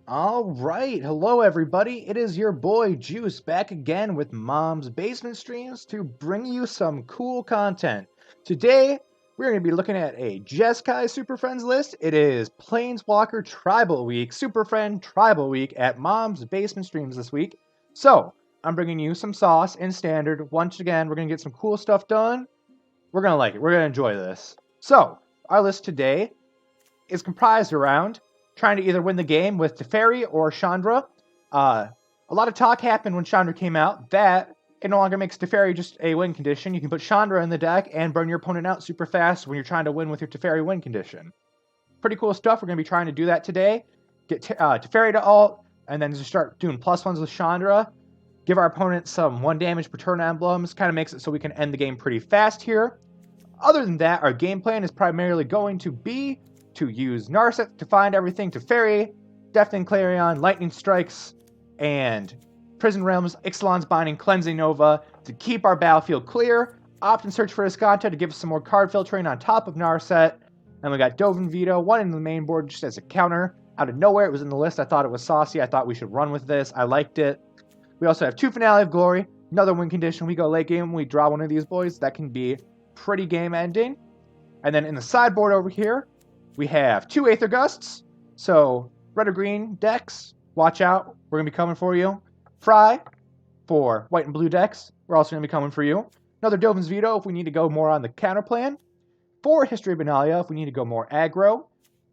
All right, hello everybody. It is your boy Juice back again with Mom's Basement Streams to bring you some cool content. Today, we're going to be looking at a Jeskai Super Friends list. It is Planeswalker Tribal Week, Super Friend Tribal Week at Mom's Basement Streams this week. So, I'm bringing you some sauce in standard. Once again, we're going to get some cool stuff done. We're going to like it. We're going to enjoy this. So, our list today is comprised around trying to either win the game with Teferi or Chandra. A lot of talk happened when Chandra came out that it no longer makes Teferi just a win condition. You can put Chandra in the deck and burn your opponent out super fast when you're trying to win with your Teferi win condition. Pretty cool stuff. We're going to be trying to do that today. Get Teferi to ult, and then just start doing +1s with Chandra. Give our opponent some 1 damage per turn emblems. Kind of makes it so we can end the game pretty fast here. Other than that, our game plan is primarily going to be to use Narset to find everything Teferi, Deafening Clarion, Lightning Strikes, and Prison Realms, Ixalan's Binding, Cleansing Nova to keep our battlefield clear. Opt and search for Escanta to give us some more card filtering on top of Narset. And we got Dove and Veto, one in the main board just as a counter. Out of nowhere, it was in the list. I thought it was saucy. I thought we should run with this. I liked it. We also have 2 Finale of Glory, another win condition. We go late game, we draw one of these boys. That can be pretty game ending. And then in the sideboard over here, we have 2 Aether Gusts, so red or green decks, watch out, we're going to be coming for you. Fry, for white and blue decks, we're also going to be coming for you. Another Dovin's Veto if we need to go more on the counter plan. 4 History of Benalia if we need to go more aggro.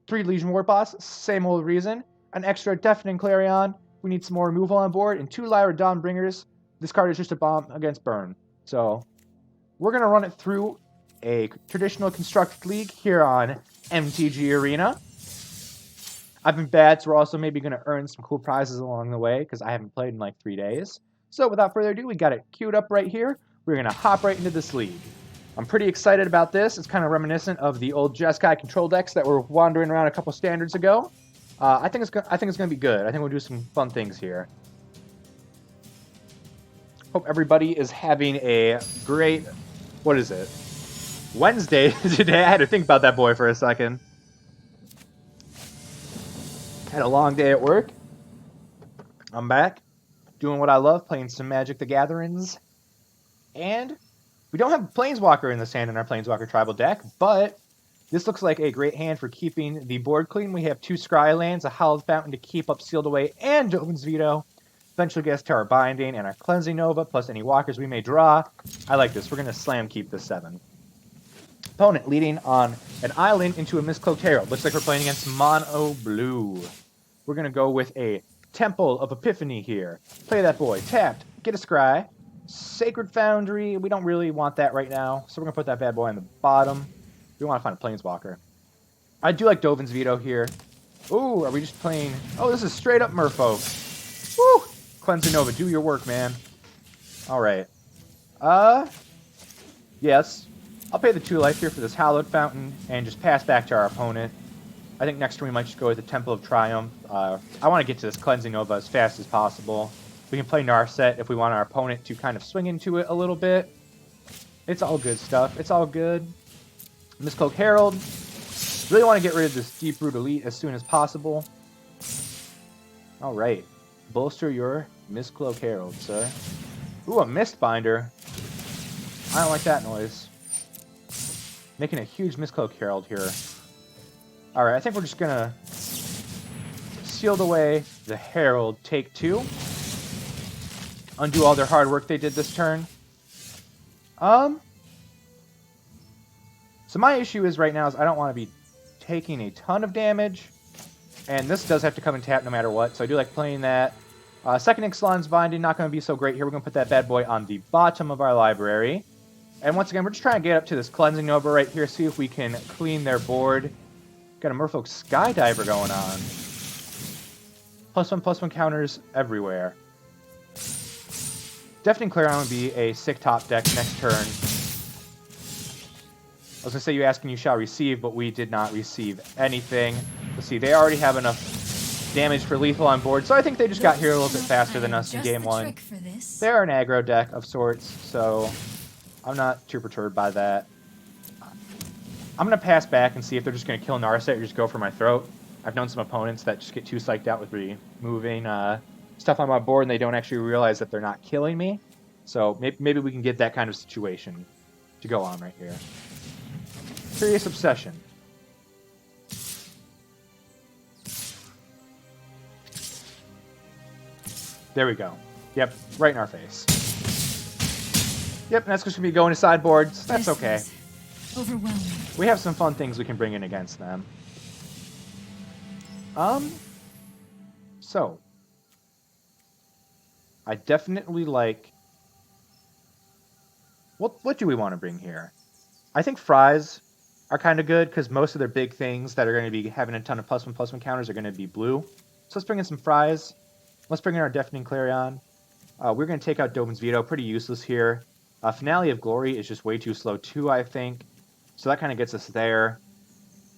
3 Legion War Boss, same old reason. An extra Deafening Clarion, we need some more removal on board. And 2 Lyra Dawnbringers, this card is just a bomb against burn. So, we're going to run it through a traditional constructed league here on MTG Arena. I've been bad, so we're also maybe going to earn some cool prizes along the way because I haven't played in like 3 days. So without further ado, we got it queued up right here. We're going to hop right into this league. I'm pretty excited about this. It's kind of reminiscent of the old Jeskai control decks that were wandering around a couple standards ago. I think it's going to be good. I think we'll do some fun things here. Hope everybody is having a great, what is it? Wednesday today. I had to think about that boy for a second. Had a long day at work. I'm back, doing what I love, playing some Magic the Gatherings. And we don't have Planeswalker in this hand in our Planeswalker tribal deck, but this looks like a great hand for keeping the board clean. We have 2 Scry lands, a Hallowed Fountain to keep up Sealed Away, and Dovin's Veto. Eventually gets to our Binding and our Cleansing Nova, plus any walkers we may draw. I like this. We're going to slam keep this 7. Opponent leading on an island into a Mistcloaked Herald. Looks like we're playing against Mono Blue. We're going to go with a Temple of Epiphany here. Play that boy. Tapped. Get a Scry. Sacred Foundry. We don't really want that right now, so we're going to put that bad boy on the bottom. We want to find a Planeswalker. I do like Dovin's Veto here. Ooh, are we just playing... Oh, this is straight up Merfolk. Woo! Cleansing Nova, do your work, man. Alright. Yes. I'll pay the 2 life here for this Hallowed Fountain and just pass back to our opponent. I think next turn we might just go with the Temple of Triumph. I want to get to this Cleansing Nova as fast as possible. We can play Narset if we want our opponent to kind of swing into it a little bit. It's all good stuff. It's all good. Mistcloaked Herald. Really want to get rid of this Deep Root Elite as soon as possible. Alright. Bolster your Mistcloaked Herald, sir. Ooh, a Mistbinder. I don't like that noise. Making a huge Mistcloaked Herald here. Alright, I think we're just gonna seal away the Herald, take 2. Undo all their hard work they did this turn. So my issue is right now is I don't want to be taking a ton of damage. And this does have to come and tap no matter what, so I do like playing that. Second Ixalan's Binding, not going to be so great here. We're going to put that bad boy on the bottom of our library. And once again, we're just trying to get up to this Cleansing Nova right here, see if we can clean their board. Got a Merfolk Skydiver going on. +1/+1 counters everywhere. Deafening Clarion would be a sick top deck next turn. I was going to say you ask and you shall receive, but we did not receive anything. Let's see, they already have enough damage for lethal on board, so I think they just got here a little bit faster than us in game 1. They're an aggro deck of sorts, so I'm not too perturbed by that. I'm going to pass back and see if they're just going to kill Narset or just go for my throat. I've known some opponents that just get too psyched out with removing stuff on my board, and they don't actually realize that they're not killing me. So maybe we can get that kind of situation to go on right here. Curious Obsession. There we go. Yep, right in our face. Yep, and that's just going to be going to sideboards. That's okay. Overwhelming. We have some fun things we can bring in against them. So. I definitely like... What do we want to bring here? I think fries are kind of good, because most of their big things that are going to be having a ton of +1/+1 counters are going to be blue. So let's bring in some fries. Let's bring in our Deafening Clarion. We're going to take out Dovin's Veto. Pretty useless here. Finale of Glory is just way too slow too, I think. So that kind of gets us there.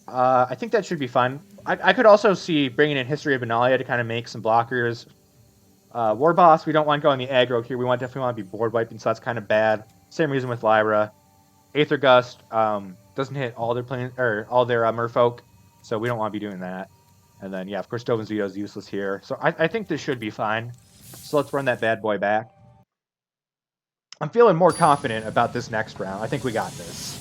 I think that should be fun. I could also see bringing in History of Benalia to kind of make some blockers. War Boss, we don't want to go on the aggro here. We definitely want to be board wiping, so that's kind of bad. Same reason with Lyra. Aether Gust doesn't hit all their merfolk, so we don't want to be doing that. And then, yeah, of course, Dovin's Veto is useless here. So I think this should be fine. So let's run that bad boy back. I'm feeling more confident about this next round. I think we got this.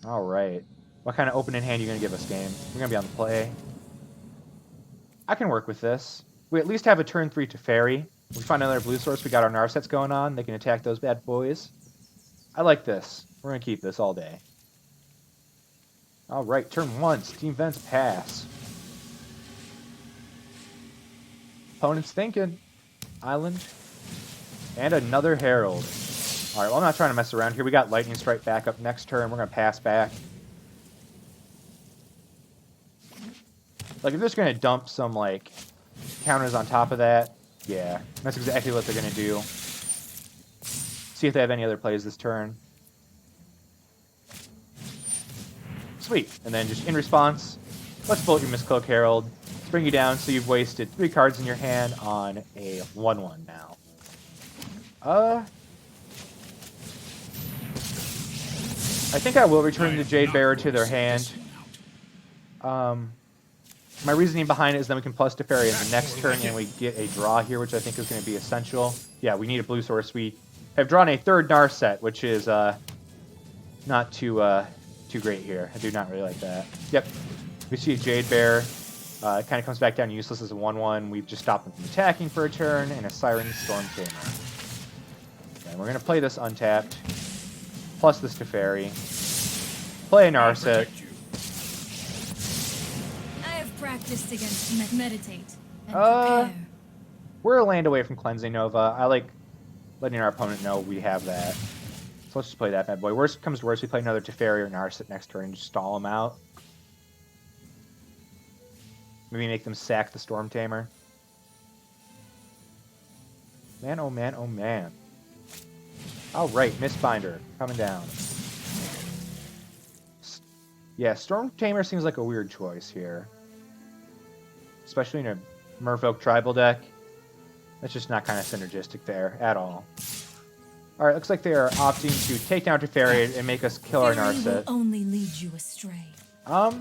All right. What kind of opening hand are you going to give us, game? You're going to be on the play. I can work with this. We at least have a turn 3 to Fairy. We find another blue source. We got our Narsets going on. They can attack those bad boys. I like this. We're going to keep this all day. All right, turn 1. Steam Vents pass. Opponent's thinking. Island. And another Herald. All right, well, I'm not trying to mess around here. We got Lightning Strike back up next turn. We're going to pass back. Like, if they're just going to dump some, like, counters on top of that, yeah, that's exactly what they're going to do. See if they have any other plays this turn. Sweet. And then just in response, let's bullet your Mistcloak Herald. Let's bring you down so you've wasted 3 cards in your hand on a 1/1 now. I think I will return the Jade Bearer to their hand. My reasoning behind it is then we can plus to Fairy in the next turn and we get a draw here, which I think is going to be essential. Yeah, we need a blue source. We have drawn a 3rd Narset, which is not too great here. I do not really like that. Yep. We see a Jade Bear. It kind of comes back down useless as a 1/1. We've just stopped them from attacking for a turn, and a Siren Storm Tamer. And we're going to play this untapped. Plus this to Fairy. Play a Narset. I have practiced against meditate and prepare. We're a land away from Cleansing Nova. I like letting our opponent know we have that. So let's just play that bad boy. Worst comes to worst, we play another Teferi or Narset next turn and just stall them out. Maybe make them sack the Storm Tamer. Man, oh man, oh man. Alright, Mistbinder, coming down. Yeah, Storm Tamer seems like a weird choice here. Especially in a Merfolk tribal deck. That's just not kind of synergistic there at all. Alright, looks like they are opting to take down Teferi and make us kill our Narset. Will only lead you astray. How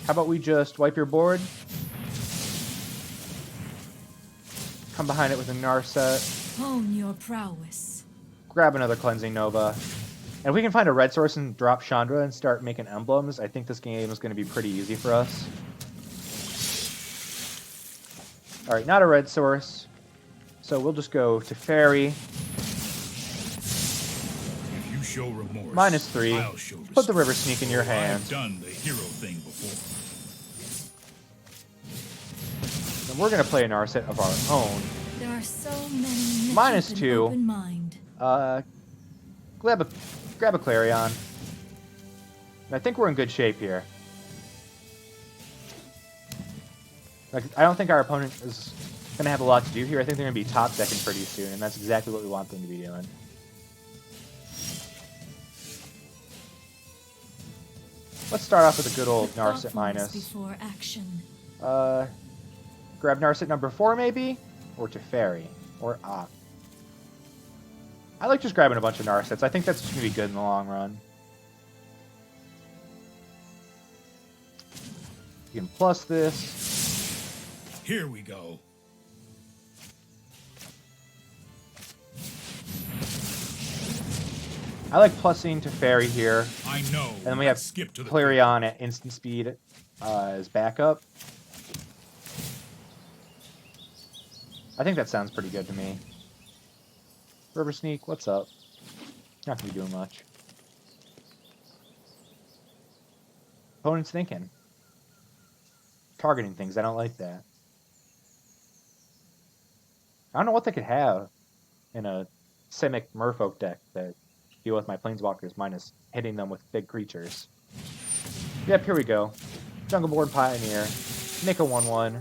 about we just wipe your board? Come behind it with a Narset. Hone your prowess. Grab another Cleansing Nova. And if we can find a red source and drop Chandra and start making emblems, I think this game is going to be pretty easy for us. Alright, not a red source. So we'll just go to Fairy. If you show remorse, -3. I'll show Put the respect. River Sneak in your hand. I've done the hero thing before. And we're going to play an Narset of our own. There are so many -2. open mind. Grab a Clarion. And I think we're in good shape here. Like, I don't think our opponent is going to have a lot to do here. I think they're going to be top decking pretty soon, and that's exactly what we want them to be doing. Let's start off with a good old Narset minus. Before action. Grab Narset number 4 maybe? Or Teferi. Or Op. I like just grabbing a bunch of Narsets. I think that's just going to be good in the long run. You can plus this. Here we go. I like plussing to fairy here. I know. And then we have skip to the Clarion at instant speed as backup. I think that sounds pretty good to me. River Sneak, what's up? Not gonna be doing much. Opponent's thinking. Targeting things, I don't like that. I don't know what they could have in a Simic Merfolk deck that deal with my Planeswalkers minus hitting them with big creatures. Yep, here we go. Jungle Board Pioneer. Make a 1/1.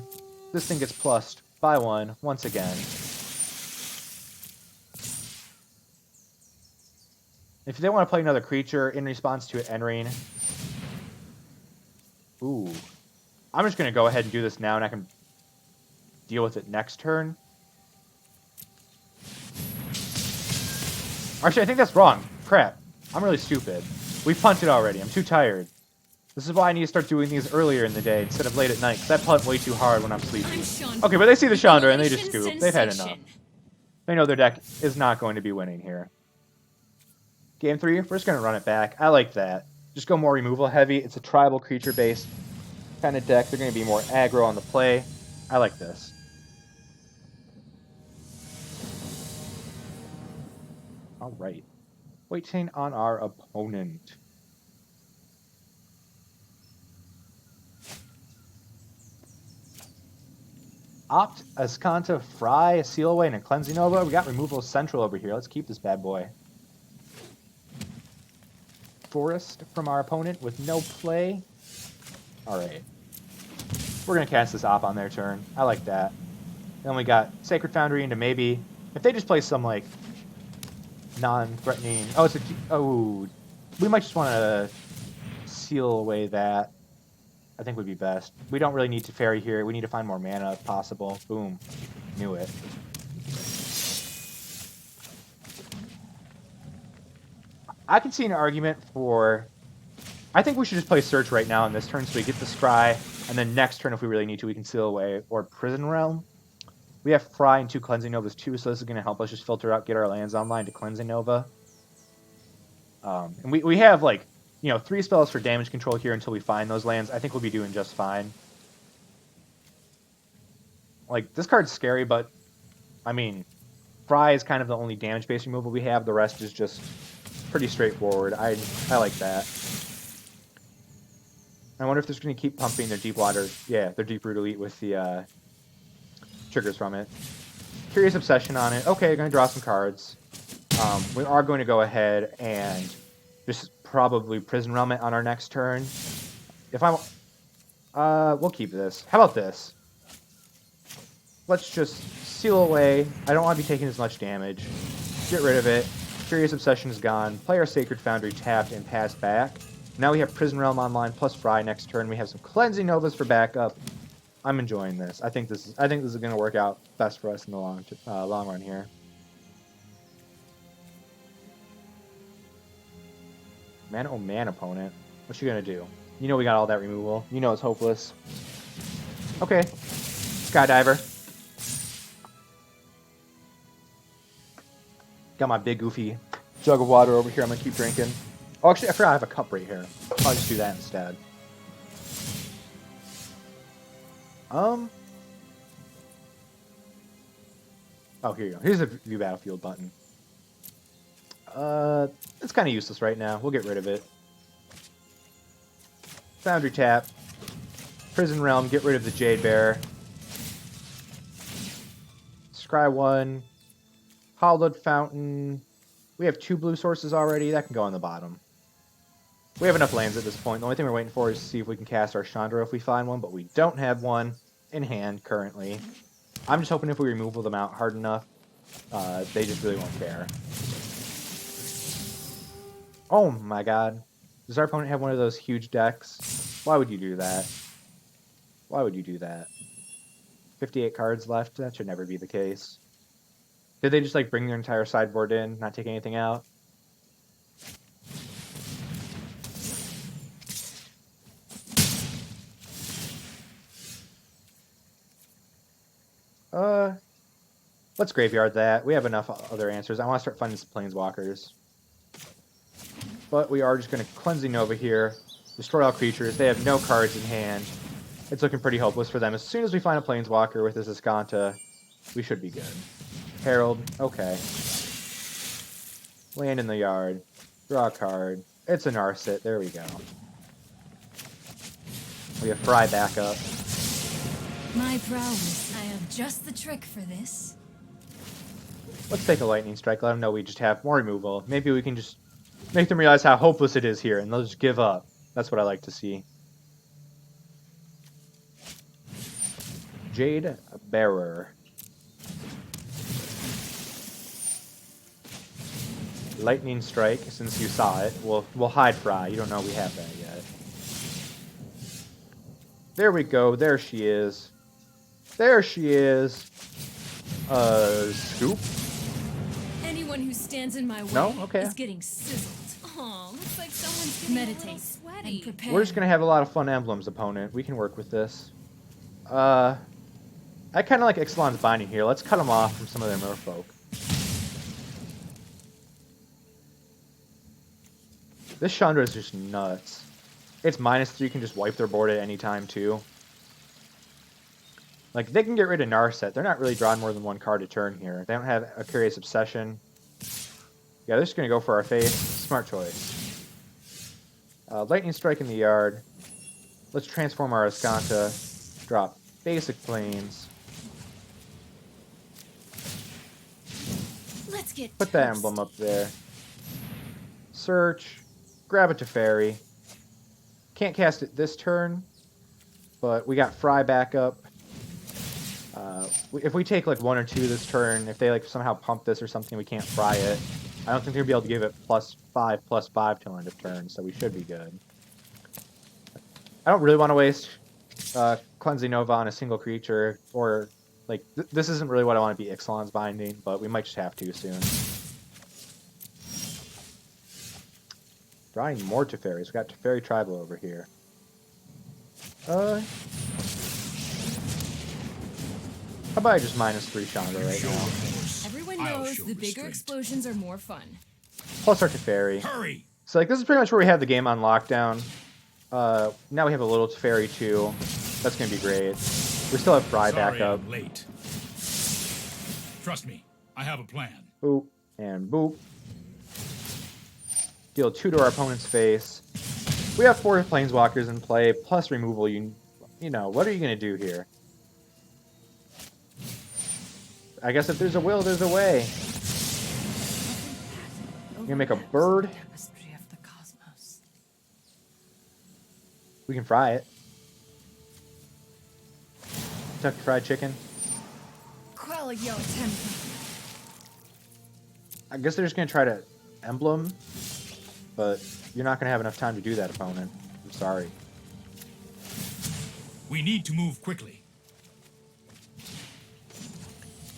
This thing gets plussed by 1 once again. If they want to play another creature in response to it entering... Ooh. I'm just going to go ahead and do this now, and I can deal with it next turn. Actually, I think that's wrong. Crap. I'm really stupid. We punted already. I'm too tired. This is why I need to start doing these earlier in the day instead of late at night, because I punt way too hard when I'm sleepy. Okay, but they see the Chandra and they just scoop. They've had enough. They know their deck is not going to be winning here. Game 3, we're just going to run it back. I like that. Just go more removal heavy. It's a tribal creature-based kind of deck. They're going to be more aggro on the play. I like this. All right. Waiting on our opponent. Opt, Ascanta, Fry, a Seal Away, and a Cleansing Nova. We got Removal Central over here. Let's keep this bad boy. Forest from our opponent with no play. Alright. We're going to cast this Op on their turn. I like that. Then we got Sacred Foundry into maybe... If they just play some, like, non-threatening... Oh, it's a... Oh, we might just want to seal away that. I think would be best. We don't really need to fairy here. We need to find more mana if possible. Boom. Knew it. I can see an argument for... I think we should just play Search right now in this turn so we get the Scry, and then next turn, if we really need to, we can seal away. Or Prison Realm. We have Fry and 2 Cleansing Novas too, so this is going to help us just filter out, get our lands online to Cleansing Nova. And we have, like, you know, 3 spells for damage control here until we find those lands. I think we'll be doing just fine. Like, this card's scary, but, I mean, Fry is kind of the only damage-based removal we have. The rest is just pretty straightforward. I like that. I wonder if they're going to keep pumping their Deep Water. Yeah, their Deep Root Elite with the triggers from it. Curious Obsession on it. Okay, going to draw some cards. We are going to go ahead and just probably Prison Realm it on our next turn. If I... we'll keep this. How about this? Let's just seal away. I don't want to be taking as much damage. Get rid of it. Curious Obsession is gone. Play our Sacred Foundry tapped and pass back. Now we have Prison Realm online plus Fry next turn. We have some Cleansing Novas for backup. I'm enjoying this. I think this is going to work out best for us in the long run here. Man, oh man, opponent. What you gonna do? You know we got all that removal. You know it's hopeless. Okay. Skydiver. Got my big goofy jug of water over here I'm gonna keep drinking. Oh, actually, I forgot I have a cup right here. I'll just do that instead. Oh, here you go. Here's the View Battlefield button. It's kind of useless right now. We'll get rid of it. Foundry tap. Prison Realm, get rid of the Jade Bear. Scry 1. Hollowed Fountain. We have 2 blue sources already. That can go on the bottom. We have enough lands at this point. The only thing we're waiting for is to see if we can cast our Chandra if we find one, but we don't have one in hand currently. I'm just hoping if we removal them out hard enough, they just really won't care. Oh my god. Does our opponent have one of those huge decks? Why would you do that? Why would you do that? 58 cards left? That should never be the case. Did they just, like, bring their entire sideboard in, not take anything out? Let's graveyard that. We have enough other answers. I want to start finding some planeswalkers. But we are just going to Cleansing Nova here. Destroy all creatures. They have no cards in hand. It's looking pretty hopeless for them. As soon as we find a planeswalker with this Azcanta, we should be good. Herald, okay. Land in the yard. Draw a card. It's a Narset. There we go. We have Fry back up. My prowess. I have just the trick for this. Let's take a Lightning Strike. Let them know we just have more removal. Maybe we can just make them realize how hopeless it is here, and they'll just give up. That's what I like to see. Jade Bearer. Lightning Strike, since you saw it. We'll hide Fry. You don't know we have that yet. There we go. There she is. There she is. Scoop? Anyone who stands in my way Okay. is getting sizzled. Oh, looks like someone's getting Meditate a little sweaty. and prepare. We're just going to have a lot of fun emblems, opponent. We can work with this. I kind of like Ixalan's Binding here. Let's cut them off from some of their merfolk. This Chandra is just nuts. It's -3, you can just wipe their board at any time, too. Like, they can get rid of Narset. They're not really drawing more than one card a turn here. They don't have a Curious Obsession. Yeah, they're just going to go for our face. Smart choice. Lightning Strike in the yard. Let's transform our Azcanta. Drop basic planes. Let's get Put that toast. emblem up there. Search. Grab a Teferi. Can't cast it this turn, but we got Fry back up. If we take like 1 or 2 this turn, if they like somehow pump this or something, we can't Fry it. I don't think they'll be able to give it +5/+5 till end of turn, so we should be good. I don't really want to waste Cleansing Nova on a single creature, or like this isn't really what I want to be Ixalan's Binding, but we might just have to soon. Drawing more Teferis. We got Teferi Tribal over here. How about I just -3 Chandra right Show now? remorse. Everyone I'll knows show the bigger restraint. explosions are more fun. Plus our Teferi. Hurry! So like this is pretty much where we have the game on lockdown. Now we have a little Teferi too. That's gonna be great. We still have Fry back Sorry up. I'm late. Trust me, I have a plan. Boop and boop. Deal 2 to our opponent's face. We have 4 planeswalkers in play plus removal. You know what are you gonna do here? I guess if there's a will, there's a way. You're gonna make a bird. We can fry it. Kentucky Fried Chicken. Quell your temper. I guess they're just gonna try to emblem, but you're not gonna have enough time to do that, opponent. I'm sorry. We need to move quickly.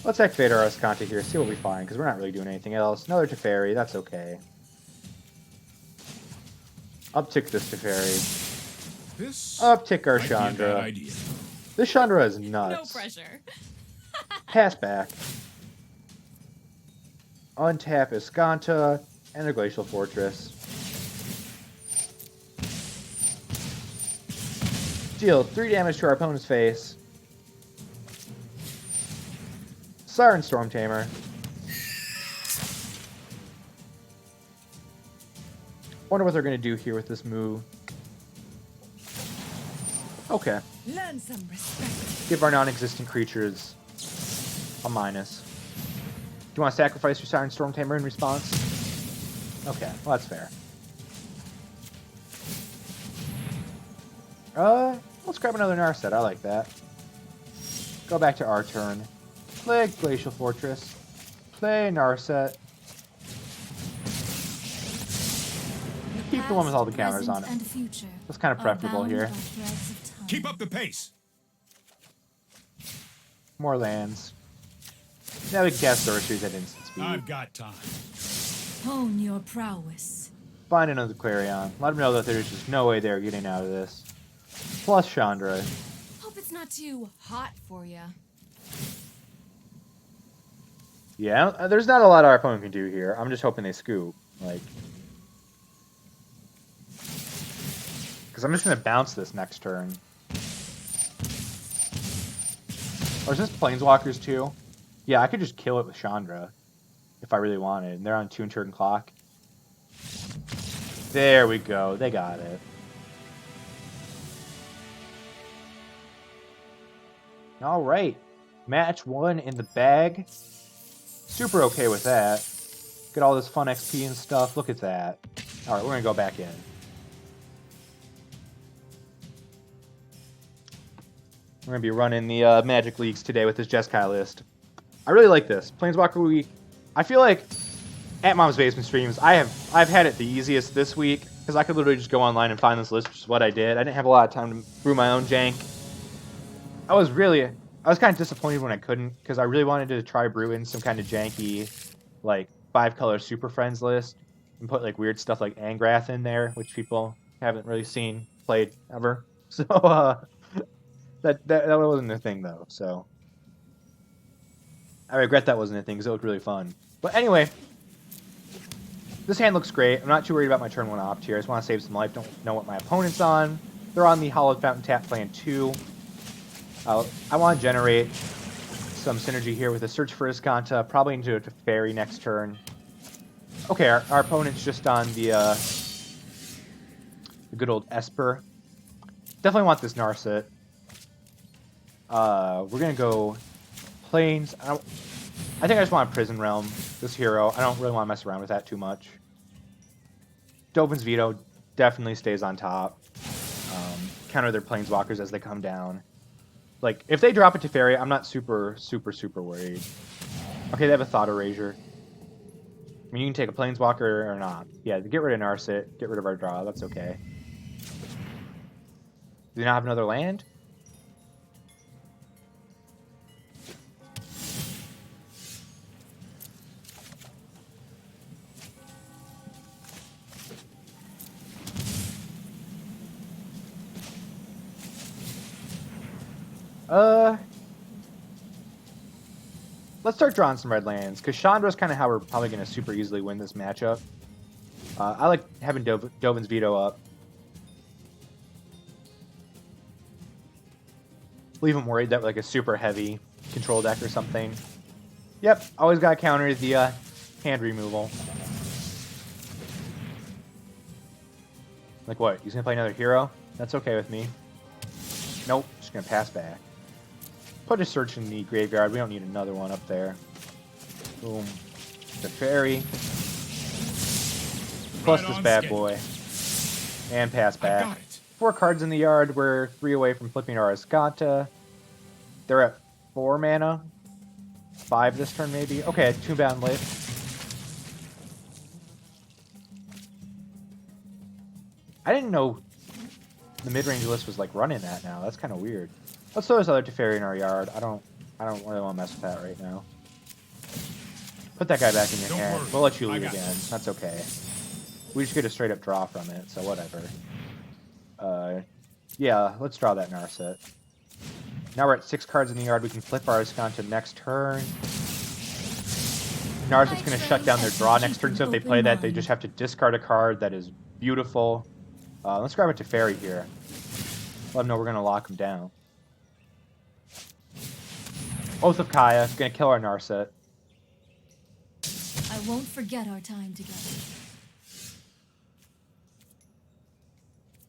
Let's activate our Azcanta here, see what we find, because we're not really doing anything else. Another Teferi, that's okay. Uptick this Teferi. This Uptick our might be a bad Chandra. idea. This Chandra is No nuts. pressure. Pass back. Untap Azcanta and a Glacial Fortress. Deal 3 damage to our opponent's face. Siren Storm Tamer. Wonder what they're going to do here with this move. Okay. Learn some respect. Give our non-existent creatures a minus. Do you want to sacrifice your Siren Storm Tamer in response? Okay, well that's fair. Let's grab another Narset. I like that. Go back to our turn. Play Glacial Fortress. Play Narset. Keep the one with all the counters on it. And future That's kind of are preferable bound here. by threads of time. Keep up the pace. More lands. Now we can cast sorceries at instant speed. I've got time. Hone your prowess. Find another Clarion. Let them know that there's just no way they're getting out of this. Plus Chandra. Hope it's not too hot for you. Yeah, there's not a lot our opponent can do here. I'm just hoping they scoop. Like, because I'm just going to bounce this next turn. Or is this Planeswalkers too? Yeah, I could just kill it with Chandra if I really wanted. And they're on 2-turn clock. There we go. They got it. All right. Match 1 in the bag. Super okay with that. Get all this fun XP and stuff. Look at that. All right, we're going to go back in. We're going to be running the Magic Leagues today with this Jeskai list. I really like this. Planeswalker Week. I feel like at Mom's Basement Streams, I've had it the easiest this week because I could literally just go online and find this list, which is what I did. I didn't have a lot of time to brew my own jank. I was kind of disappointed when I couldn't because I really wanted to try brewing some kind of janky, like 5-color Super Friends list and put like weird stuff like Angrath in there, which people haven't really seen played ever. So that wasn't a thing though. So I regret that wasn't a thing because it looked really fun. But anyway, this hand looks great. I'm not too worried about my turn 1 opt here. I just want to save some life. Don't know what my opponent's on. They're on the Hallowed Fountain Tap plan 2. I want to generate some synergy here with a Search for Iskanta, probably into a Teferi next turn. Okay, our opponent's just on the good old Esper. Definitely want this Narset. We're going to go Plains. I think I just want a Prison Realm, this hero. I don't really want to mess around with that too much. Dovin's Veto definitely stays on top. Counter their Planeswalkers as they come down. Like, if they drop a Teferi, I'm not super worried. Okay, they have a Thought Erasure. I mean, you can take a Planeswalker or not. Yeah, get rid of Narset, get rid of our draw, that's okay. Do they not have another land? Let's start drawing some red lands, because Chandra's kind of how we're probably going to super easily win this matchup. I like having Dovin's Veto up. Leave him worried that like a super heavy control deck or something. Yep, always got to counter the hand removal. Like what? He's going to play another hero? That's okay with me. Nope, just going to pass back. Put a Search in the graveyard. We don't need another one up there. Boom. The Fairy. Plus this bad boy. And pass back. 4 cards in the yard. We're 3 away from flipping our Iskanta. They're at 4 mana. 5 this turn, maybe. Okay, 2-bound late. I didn't know the mid-range list was like running that now. That's kind of weird. Let's throw this other Teferi in our yard. I don't really want to mess with that right now. Put that guy back in your hand. We'll let you leave again. That's okay. We just get a straight up draw from it, so whatever. Yeah, let's draw that Narset. Now we're at 6 cards in the yard. We can flip our Iskanta next turn. Narset's going to shut down their draw next turn, so if they play that, they just have to discard a card. That is beautiful. Let's grab a Teferi here. Let them know we're going to lock them down. Oath of Kaya is going to kill our Narset. I won't forget our time together.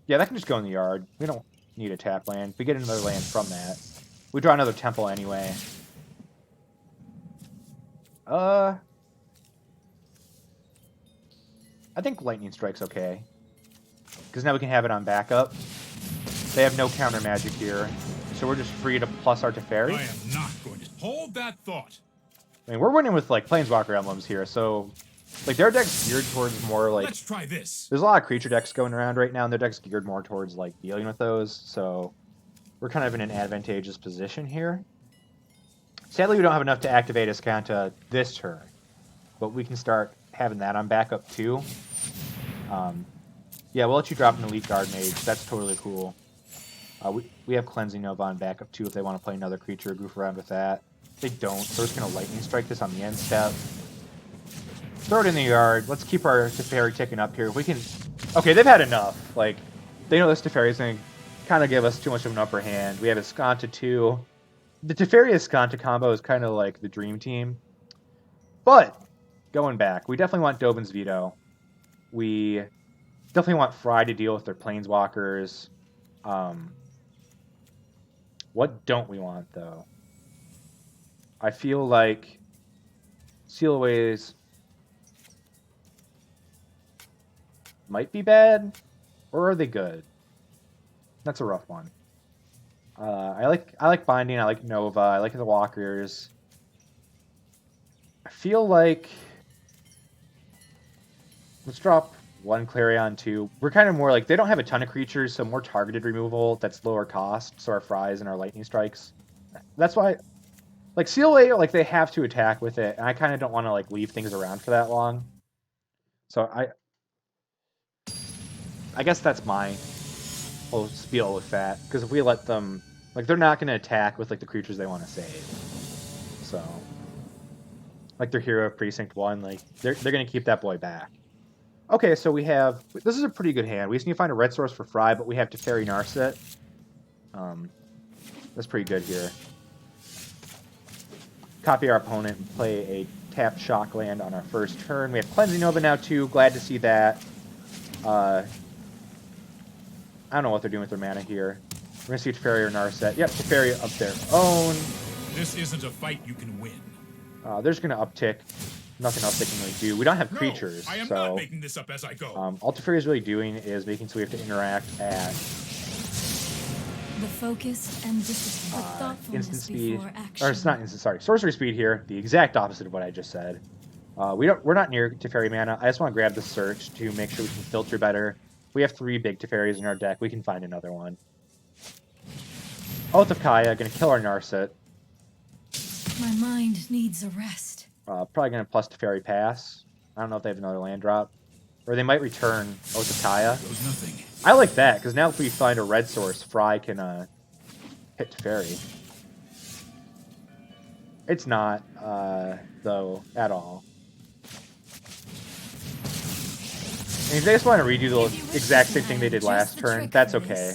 Yeah, that can just go in the yard. We don't need a tap land. We get another land from that. We draw another temple anyway. I think Lightning Strike's okay. Because now we can have it on backup. They have no counter magic here. So we're just free to plus our Teferi. I am not going to hold that thought. I mean, we're winning with like Planeswalker emblems here, so like their deck's geared towards more like. Let's try this. There's a lot of creature decks going around right now, and their deck's geared more towards like dealing with those. So we're kind of in an advantageous position here. Sadly, we don't have enough to activate Iskanta this turn, but we can start having that on backup too. Yeah, we'll let you drop an Elite Guard Mage. That's totally cool. We have Cleansing Nova on backup too if they want to play another creature, goof around with that. They don't, so we're just going to Lightning Strike this on the end step. Throw it in the yard. Let's keep our Teferi ticking up here. If we can... Okay, they've had enough. Like, they know this Teferi is going to kind of give us too much of an upper hand. We have Escanta 2. The Teferi Escanta combo is kind of like the dream team. But, going back, we definitely want Dovin's Veto. We definitely want Fry to deal with their Planeswalkers. What don't we want, though? I feel like Seal Aways might be bad, or are they good? That's a rough one. I like Binding. I like Nova. I like the Walkers. I feel like let's drop one Clarion 2. We're kind of more like they don't have a ton of creatures, so more targeted removal that's lower cost. So our Fries and our Lightning Strikes. That's why. Like, Seal Away, like, they have to attack with it, and I kind of don't want to, like, leave things around for that long. So, I guess that's my whole spiel with that, because if we let them... Like, they're not going to attack with, like, the creatures they want to save. So, like, their Hero of Precinct 1, like, they're going to keep that boy back. Okay, so we have... This is a pretty good hand. We just need to find a red source for Fry, but we have Teferi Narset. That's pretty good here. Copy our opponent and play a tapped shock land on our first turn. We have Cleansing Nova now, too. Glad to see that. I don't know what they're doing with their mana here. We're going to see Teferi or Narset. Yep, Teferi up their own. This isn't a fight you can win. They're just going to uptick. Nothing else they can really do. We don't have No, creatures, I am so... not making this up as I go. All Teferi is really doing is making so we have to interact at... The focus and discipline, but thoughtfulness instant speed, before action. or it's not instant. Sorry, sorcery speed here. The exact opposite of what I just said. We're not near Teferi mana. I just want to grab the search to make sure we can filter better. We have 3 big Teferis in our deck. We can find another one. Oath of Kaya, gonna kill our Narset. My mind needs a rest. Probably gonna plus Teferi pass. I don't know if they have another land drop, or they might return Oath of Kaya. Goes nothing. I like that, because now if we find a red source, Fry can hit Teferi. It's not, though, at all. And if they just want to redo the exact same thing they did last turn, that's okay.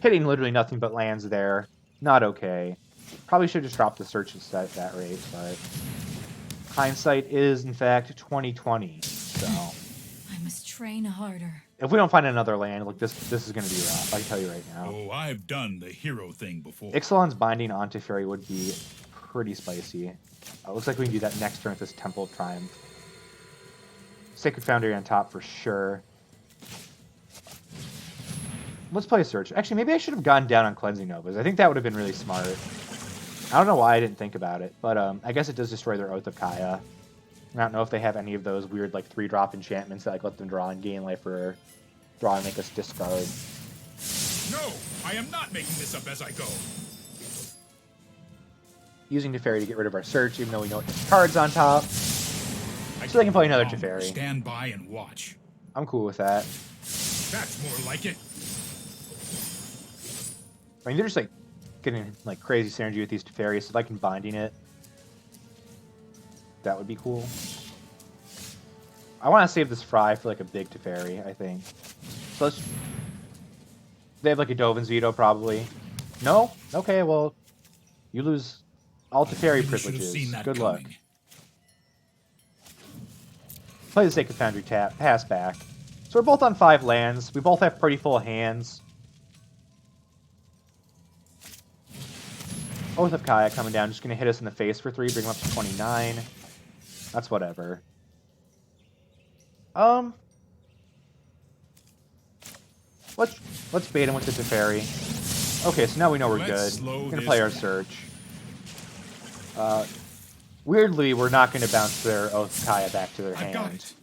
Hitting literally nothing but lands there, not okay. Probably should just drop the search at that rate, but hindsight is, in fact, 2020, so... I must train harder. If we don't find another land, look, this is going to be rough. I can tell you right now. Oh, I've done the hero thing before. Ixalan's Binding on Teferi would be pretty spicy. Looks like we can do that next turn with this Temple of Triumph. Sacred Foundry on top for sure. Let's play a search. Actually, maybe I should have gone down on Cleansing Novas. I think that would have been really smart. I don't know why I didn't think about it, but I guess it does destroy their Oath of Kaya. I don't know if they have any of those weird, like, 3-drop enchantments that, like, let them draw and gain life or draw and make us discard. No, I am not making this up as I go. Using Teferi to get rid of our search, even though we know it has cards on top. So they can play another Teferi. Stand by and watch. I'm cool with that. That's more like it. I mean, they're just, like, getting, like, crazy synergy with these Teferi, so if I can Binding it, that would be cool. I want to save this Fry for, like, a big Teferi, I think. So let's... They have, like, a Dovin's Veto, probably. No? Okay, well, you lose all Teferi privileges. Good luck. Play the Sacred Foundry tap, pass back. So we're both on 5 lands. We both have pretty full hands. Oath of Kaya coming down, just going to hit us in the face for 3, bring him up to 29. That's whatever. Let's bait him with the Teferi. Okay, so now we know we're good. We're going to play our search. Weirdly, we're not going to bounce their Oath of Kaya back to their hand.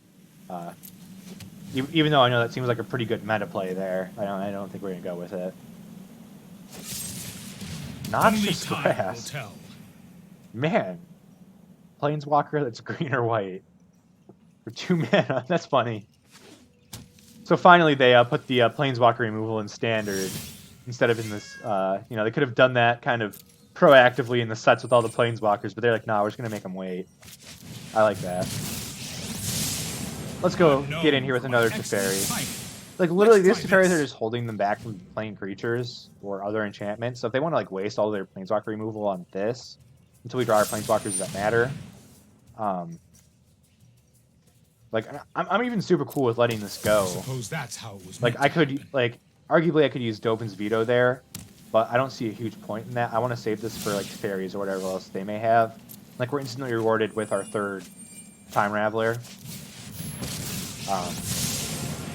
Even though I know that seems like a pretty good meta play there. I don't think we're going to go with it. Noxious Grass. Man. Planeswalker that's green or white. For 2 mana. That's funny. So finally they put the Planeswalker removal in Standard instead of in this... they could have done that kind of proactively in the sets with all the planeswalkers, but they're like, nah, we're just gonna make them wait. I like that. Let's go get in here with another Teferi. Like, literally, these Teferis are just holding them back from playing creatures or other enchantments. So if they want to, like, waste all their planeswalker removal on this until we draw our planeswalkers that matter, like, I'm even super cool with letting this go. Suppose that's how it was. Like, I could, like, arguably I could use Dovin's Veto there, but I don't see a huge point in that. I want to save this for, like, Teferis or whatever else they may have. Like, we're instantly rewarded with our third Time Raveler.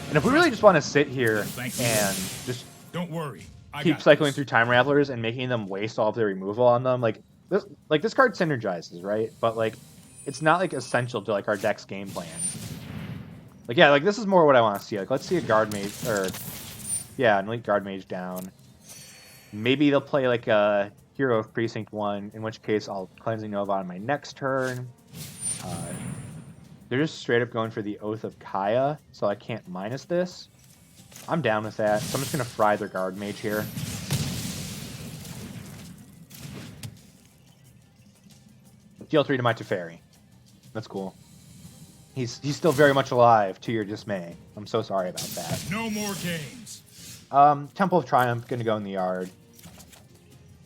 And if we really just want to sit here and just don't worry, keep cycling through Time Ravelers and making them waste all of their removal on them, like this card synergizes, right? But like, it's not like essential to like our deck's game plan. Like, yeah, like this is more what I want to see. Like, let's see a Guard Mage, or yeah, an Elite Guard Mage down. Maybe they'll play like a Hero of Precinct 1, in which case I'll Cleansing Nova on my next turn. They're just straight up going for the Oath of Kaya, so I can't minus this. I'm down with that, so I'm just going to fry their Guard Mage here. Deal 3 to my Teferi. That's cool. He's still very much alive, to your dismay. I'm so sorry about that. No more games. Temple of Triumph, going to go in the yard.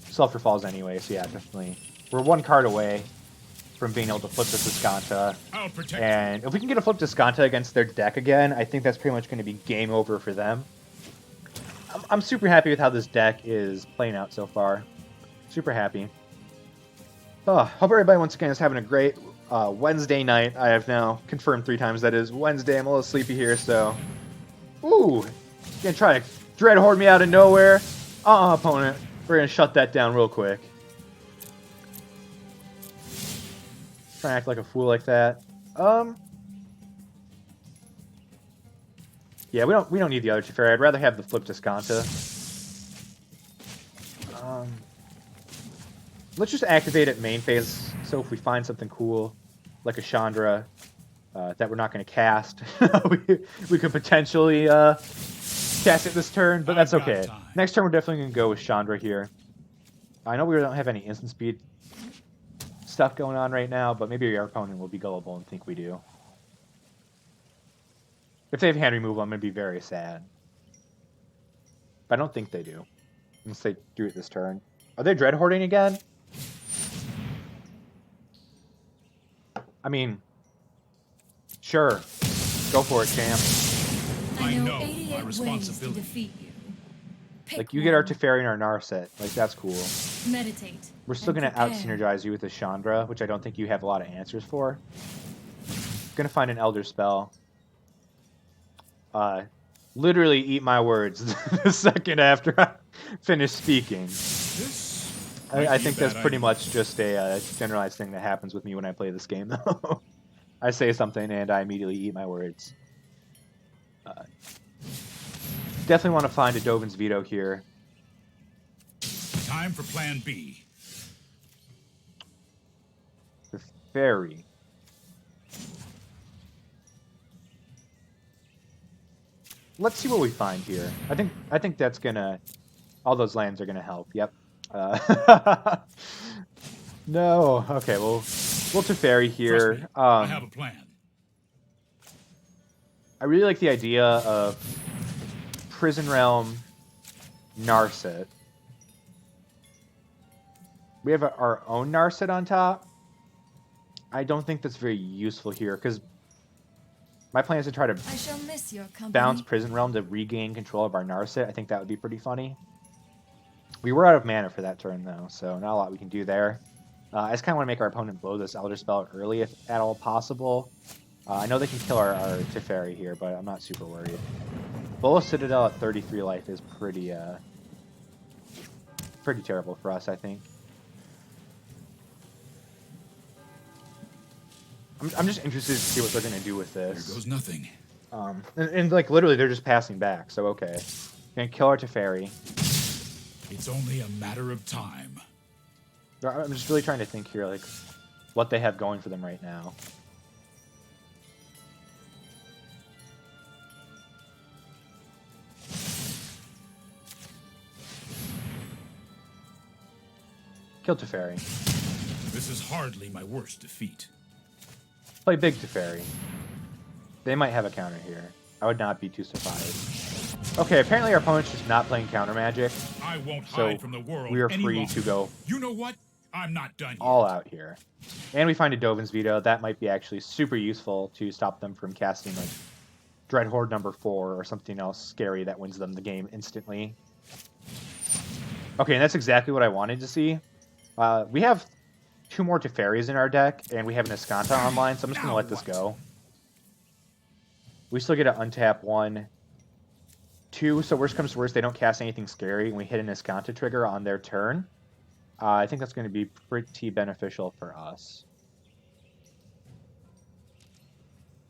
Sulfur Falls anyway, so yeah, definitely. We're one card away from being able to flip this Escanta. And if we can get a flip Escanta against their deck again, I think that's pretty much going to be game over for them. I'm super happy with how this deck is playing out so far. Super happy. Oh, hope everybody once again is having a great Wednesday night. I have now confirmed 3 times that is Wednesday. I'm a little sleepy here, so... Ooh! Gonna try to dread horde me out of nowhere. Opponent. We're gonna shut that down real quick. Trying to act like a fool like that. Yeah, we don't need the other Teferi. I'd rather have the flip Escanta. Let's just activate it main phase. So if we find something cool, like a Chandra, that we're not going to cast, we could potentially cast it this turn, but that's okay. Next turn we're definitely going to go with Chandra here. I know we don't have any instant speed stuff going on right now, but maybe our opponent will be gullible and think we do. If they have hand removal, I'm going to be very sad. But I don't think they do. Unless they do it this turn. Are they dread hoarding again? I mean, sure. Go for it, champ. I know 88 ways to defeat you. Like, you get our Teferi and our Narset. Like, that's cool. Meditate. We're still going to out-synergize you with the Chandra, which I don't think you have a lot of answers for. Going to find an Elder Spell. Literally eat my words the second after I finish speaking. I think that's pretty much just a generalized thing that happens with me when I play this game, though. I say something and I immediately eat my words. Definitely want to find a Dovin's Veto here. Time for Plan B. The Fairy. Let's see what we find here. I think that's gonna... All those lands are gonna help. Yep. No. Okay, we'll Teferi here. I have a plan. I really like the idea of Prison Realm Narset. We have our own Narset on top. I don't think that's very useful here, because my plan is to try to I shall miss your company. bounce Prison Realm to regain control of our Narset. I think that would be pretty funny. We were out of mana for that turn, though, so not a lot we can do there. I just kind of want to make our opponent blow this Elder Spell early, if at all possible. I know they can kill our Teferi here, but I'm not super worried. Bola Citadel at 33 life is pretty terrible for us, I think. I'm just interested to see what they're going to do with this. There goes nothing. And like, literally, they're just passing back, so okay. Gonna kill our Teferi. It's only a matter of time. I'm just really trying to think here, like, what they have going for them right now. Kill Teferi. This is hardly my worst defeat. Play big Teferi. They might have a counter here. I would not be too surprised. Okay, apparently our opponent's just not playing counter magic. I won't So hide from the world we are any free longer. to go You know what? I'm not done yet. all out here. And we find a Dovin's Veto. That might be actually super useful to stop them from casting like Dread Horde number 4 or something else scary that wins them the game instantly. Okay, and that's exactly what I wanted to see. We have 2 more Teferis in our deck, and we have an Escanta online, so I'm just going to let this go. We still get to untap 1, 2, so worst comes to worst, they don't cast anything scary, and we hit an Escanta trigger on their turn. I think that's going to be pretty beneficial for us.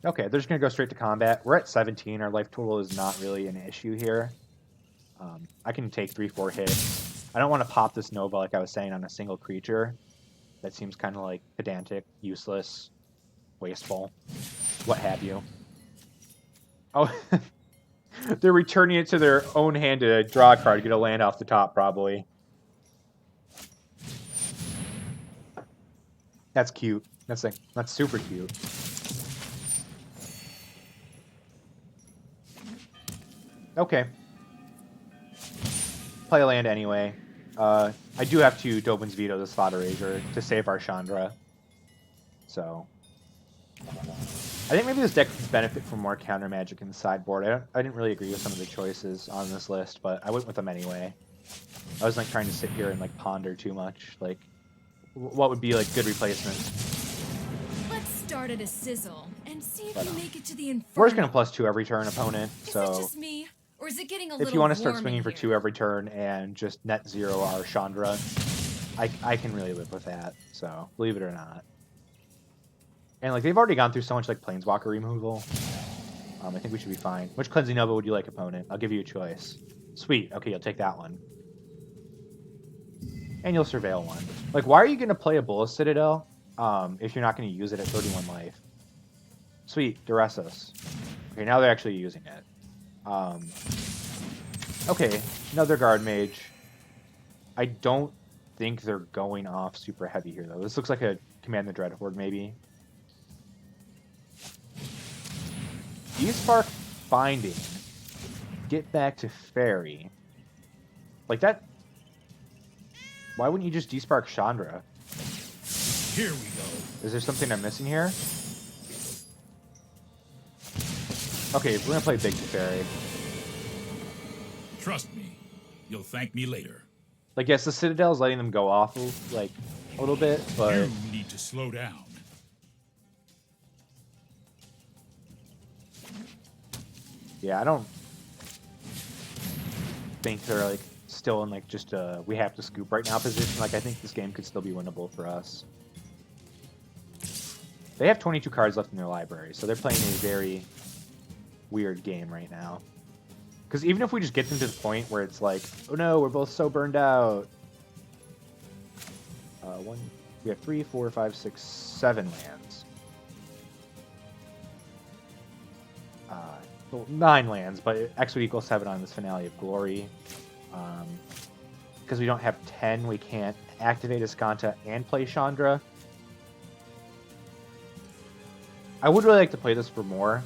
Okay, they're just going to go straight to combat. We're at 17. Our life total is not really an issue here. I can take 3-4 hits. I don't want to pop this Nova like I was saying on a single creature. That seems kind of like pedantic, useless, wasteful, what have you. Oh, they're returning it to their own hand to draw a card, get a land off the top, probably. That's cute. That's super cute. Okay. Play a land anyway. I do have to Dovin's Veto the Slot Eraser to save our Chandra. So I think maybe this deck could benefit from more counter magic in the sideboard. I didn't really agree with some of the choices on this list, but I went with them anyway. I was like trying to sit here and like ponder too much. Like, what would be like good replacements? Let's start at a sizzle and see if you make it to the inferno. We're just gonna +2 every turn, opponent. Is So it just me, or is it getting a little if you want to start warm swinging in for here? 2 every turn and just net 0 our Chandra, I can really live with that. So believe it or not. And like they've already gone through so much like Planeswalker removal. I think we should be fine. Which Cleansing Nova would you like, opponent? I'll give you a choice. Sweet. Okay, you'll take that one. And you'll Surveil one. Like, why are you going to play a Bullet Citadel if you're not going to use it at 31 life? Sweet. Duressos. Okay, now they're actually using it. Okay, another Guard Mage. I don't think they're going off super heavy here, though. This looks like a Command the Dread Horde, maybe. Spark Binding. Get back to Fairy. Like that. Why wouldn't you just despark Chandra? Here we go. Is there something I'm missing here? Okay, we're gonna play Big Teferi. Trust me, you'll thank me later. Like, yes, the Citadel's letting them go off like a little bit, but You need to slow down. yeah, I don't think they're like still in like just a we have to scoop right now position. Like, I think this game could still be winnable for us. They have 22 cards left in their library, so they're playing a very weird game right now. Because even if we just get them to the point where it's like, oh no, we're both so burned out. We have 3, 4, 5, 6, 7 lands. Well, 9 lands, but X would equal 7 on this Finale of Glory. Because we don't have 10, we can't activate Escanta and play Chandra. I would really like to play this for more.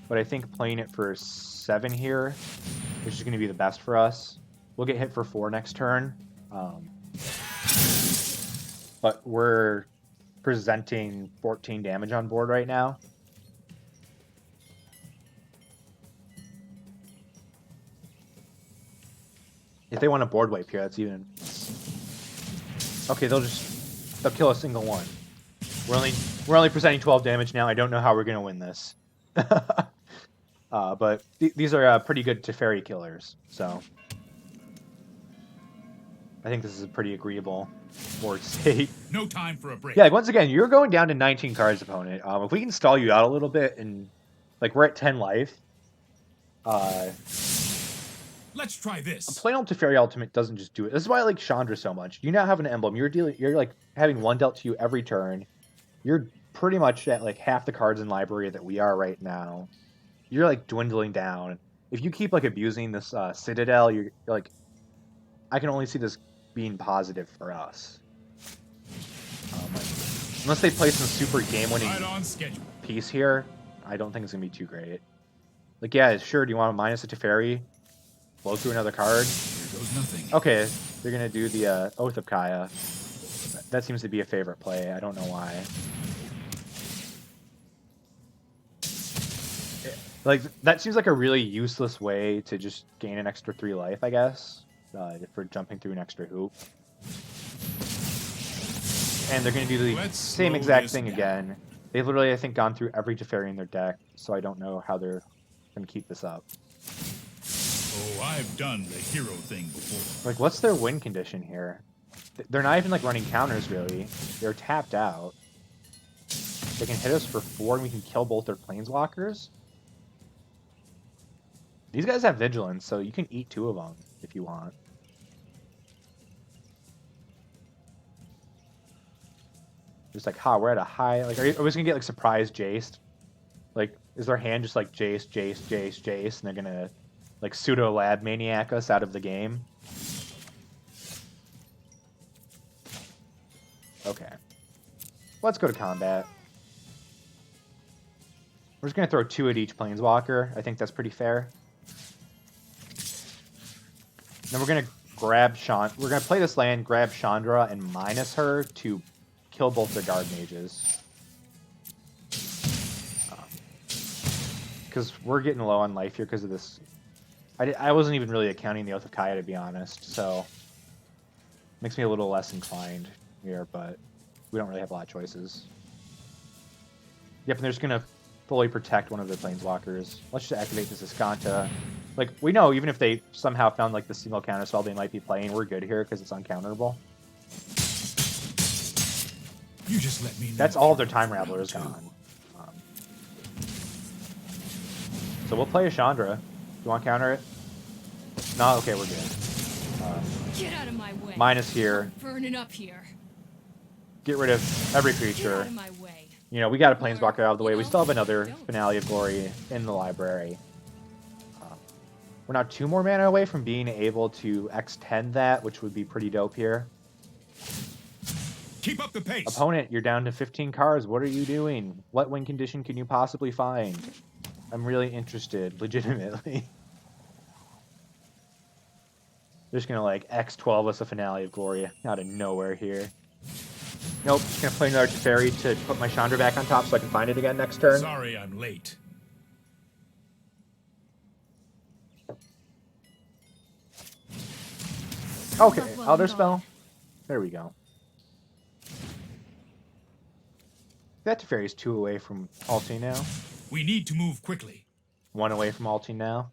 But I think playing it for 7 here is just going to be the best for us. We'll get hit for 4 next turn. But we're presenting 14 damage on board right now. If they want a board wipe here, that's even... Okay, they'll kill a single one. We're only presenting 12 damage now. I don't know how we're going to win this. But these are pretty good Teferi killers, so I think this is a pretty agreeable board state. No time for a break. Yeah, like, once again, you're going down to 19 cards, opponent. If we can stall you out a little bit and like we're at 10 life, Let's try this. a plain old Teferi Ultimate doesn't just do it. This is why I like Chandra so much. You now have an emblem. You're like having 1 dealt to you every turn. You're pretty much at like half the cards in library that we are right now. You're like dwindling down. If you keep like abusing this Citadel, you're like, I can only see this being positive for us. Like, unless they play some super game-winning Right on schedule. piece here, I don't think it's gonna be too great. Like, yeah, sure. Do you want to minus a Teferi? Blow through another card? Here goes nothing. Okay, they're gonna do the Oath of Kaya. That seems to be a favorite play. I don't know why. Like, that seems like a really useless way to just gain an extra 3 life, I guess, for jumping through an extra hoop. And they're going to do the same exact thing again. They've literally, I think, gone through every Teferi in their deck, so I don't know how they're going to keep this up. Oh, I've done the hero thing before. Like, what's their win condition here? They're not even, like, running counters, really. They're tapped out. They can hit us for 4, and we can kill both their planeswalkers? These guys have Vigilance, so you can eat 2 of them if you want. Just like, we're at a high... Like, are we just gonna get, like, surprise Jaced? Like, is their hand just like Jace, Jace, Jace, Jace, and they're gonna, like, pseudo-lab maniac us out of the game? Okay. Let's go to combat. We're just gonna throw 2 at each planeswalker. I think that's pretty fair. Then we're gonna grab we're gonna play this land, grab Chandra, and minus her to kill both their guard mages. Because we're getting low on life here because of this. I wasn't even really accounting the Oath of Kaya, to be honest, so makes me a little less inclined here, but we don't really have a lot of choices. Yep, and they're just gonna fully protect one of the planeswalkers. Let's just activate this Escanta. Like, we know even if they somehow found, like, the single counterspell they might be playing, we're good here because it's uncounterable. You just let me know. That's all their Time Raveler is gone. So we'll play a Chandra. Do you want to counter it? No? Okay, we're good. Get out of my way. Minus here. Burning up here. Get rid of every Get creature. out of my way. You know, we got a Planeswalker out of the way. We still have another Finale of Glory in the library. We're now 2 more mana away from being able to extend that, which would be pretty dope here. Keep up the pace. Opponent, you're down to 15 cards. What are you doing? What win condition can you possibly find? I'm really interested, legitimately. They're just gonna, like, X12 us a Finale of Glory out of nowhere here. Nope, just gonna play another Teferi to put my Chandra back on top so I can find it again next turn. Sorry I'm late. Okay, Elder Spell. There we go. That Teferi's 2 away from ulting now. We need to move quickly. 1 away from ulting now.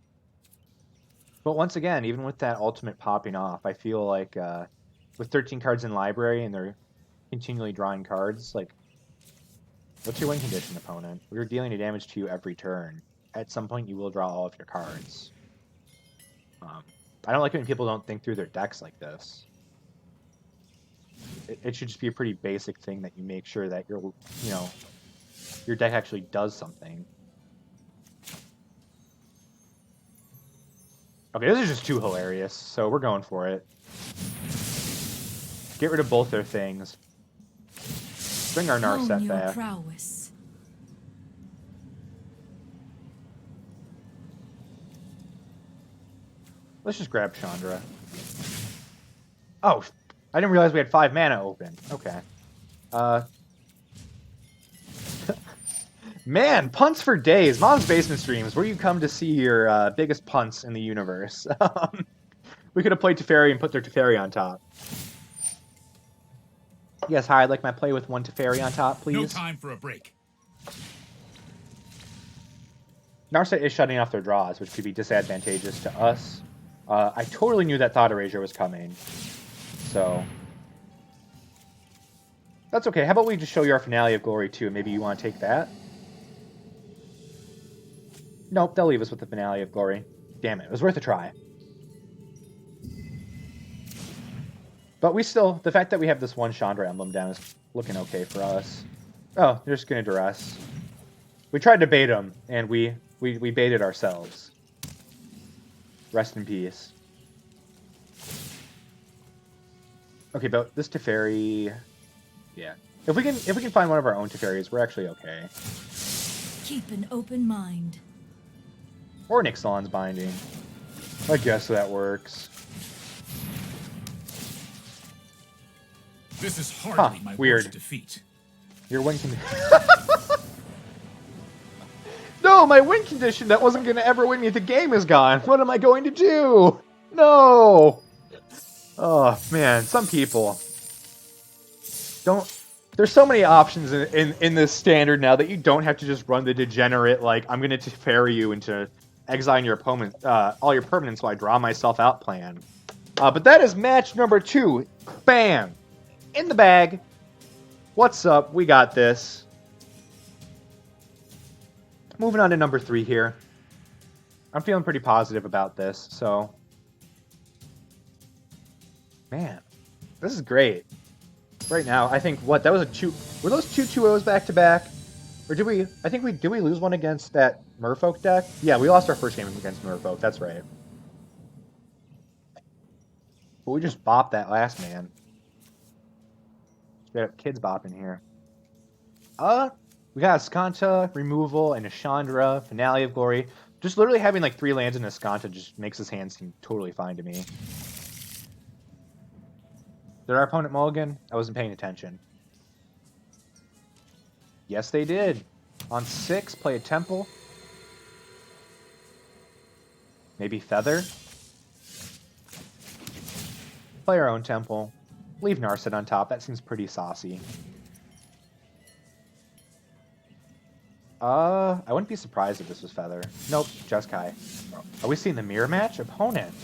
But once again, even with that ultimate popping off, I feel like with 13 cards in library and they're continually drawing cards, like, what's your win condition, opponent? We're dealing damage to you every turn. At some point, you will draw all of your cards. I don't like it when people don't think through their decks like this. It should just be a pretty basic thing that you make sure that your deck actually does something. Okay, this is just too hilarious, so we're going for it. Get rid of both their things. Bring our Narset back. Prowess. Let's just grab Chandra. Oh, I didn't realize we had 5 mana open. Okay. Man, punts for days. Mom's Basement Streams, where you come to see your biggest punts in the universe. We could have played Teferi and put their Teferi on top. Yes, hi, I'd like my play with 1 Teferi on top, please. No time for a break. Narset is shutting off their draws, which could be disadvantageous to us. I totally knew that Thought Erasure was coming. So that's okay. How about we just show you our Finale of Glory too? Maybe you want to take that? Nope, they'll leave us with the Finale of Glory. Damn it, it was worth a try. But we still, the fact that we have this 1 Chandra emblem down is looking okay for us. Oh, they're just going to duress. We tried to bait them, and we baited ourselves. Rest in peace. Okay, but this Teferi, yeah. If we can find one of our own Teferis, we're actually okay. Keep an open mind. Or Nixon's Binding. I guess that works. This is hardly my weird. worst defeat. Your win condition. No, my win condition that wasn't going to ever win me. The game is gone. What am I going to do? No. Oh, man. Some people don't. There's so many options in this standard now that you don't have to just run the degenerate, like, I'm going to Teferi you into exiling your opponent, all your permanents while I draw myself out plan. But that is match number 2. Bam. In the bag. What's up? We got this. Moving on to number 3 here. I'm feeling pretty positive about this, so... Man, this is great. Right now, I think, what, that was a 2... Were those 2-2-0s back-to-back? Or did we... I think we... Did we lose one against that Merfolk deck? Yeah, we lost our first game against Merfolk, that's right. But we just bopped that last man. Straight up kids bopping here. We got Skanta, Removal, and a Chandra, Finale of Glory. Just literally having like 3 lands in a Skanta just makes his hand seem totally fine to me. Did our opponent mulligan? I wasn't paying attention. Yes, they did. On 6, play a Temple. Maybe Feather. Play our own Temple. Leave Narset on top. That seems pretty saucy. I wouldn't be surprised if this was Feather. Nope, Jeskai. Are we seeing the mirror match? Opponent.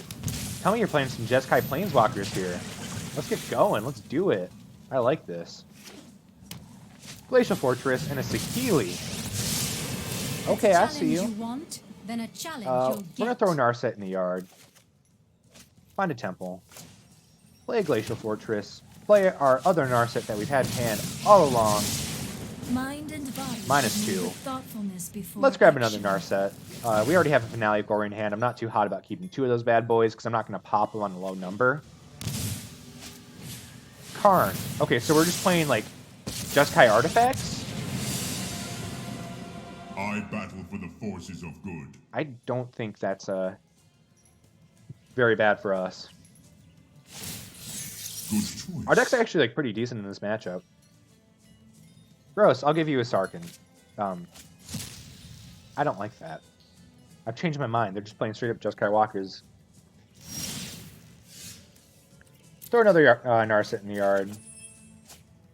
Tell me you're playing some Jeskai Planeswalkers here. Let's get going. Let's do it. I like this. Glacial Fortress and a Saheeli. Okay, I see you. Want, then a challenge we're gonna throw Narset in the yard. Find a Temple. Play a Glacial Fortress. Play our other Narset that we've had in hand all along. Mind and body. -2. Let's grab another Narset. We already have a Finale of Glory in hand. I'm not too hot about keeping 2 of those bad boys because I'm not going to pop them on a low number. Karn. Okay, so we're just playing, like, Jeskai artifacts? I battle for the forces of good. I don't think that's very bad for us. Good choice. Our deck's actually, like, pretty decent in this matchup. Gross, I'll give you a Sarkan. I don't like that. I've changed my mind. They're just playing straight up Jeskai Walkers. Throw another Narset in the yard.